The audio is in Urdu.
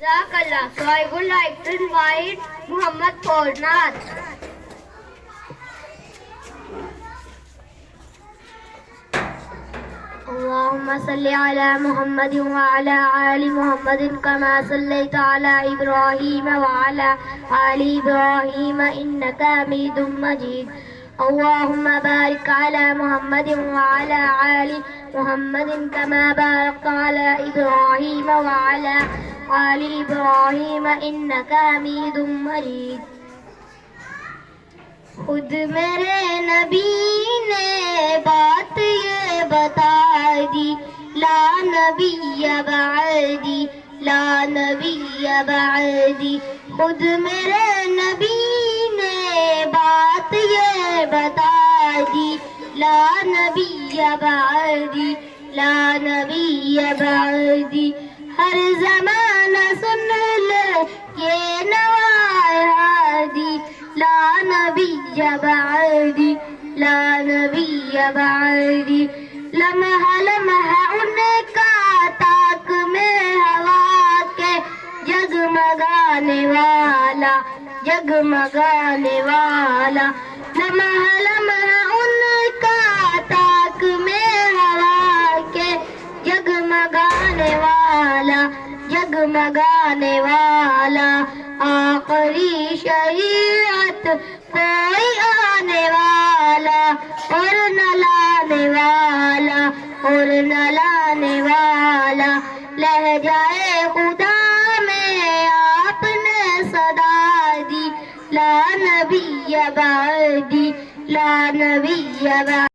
Jazakallah. So I would like to invite Muhammad Fornath. اللهم صل على محمد وعلى آل محمد كما صليت على إبراهيم وعلى آل إبراهيم إنك حميد مجيد. اللهم بارك على محمد وعلى آل محمد كما باركت على إبراهيم وعلى آل إبراهيم إنك حميد مجيد. خود میرے نبی نے بات یہ بتا دی، لا نبی بعدی، لا نبی بعدی. خود میرے نبی نے بات یہ بتا دی، لا نبی بعدی، لا نبی بعدی. ہر زمانہ سن لے یہ نوائے ہادی، لا نبی بعدی، لا نبی بعدی. لمحہ لمحہ ان کا طاق میں ہوا کے جگمگانے والا، جگمگانے والا. لمحہ لمحہ ان کا طاق میں ہوا کے جگمگانے والا، جگمگانے والا. آخری شریعت کوئی آنے والا اور نہ لانے والا، اور نہ لانے والا. لہجۂ خدا میں آپ نے صدا دی، لا نبی بعدی، لا نبی بعدی.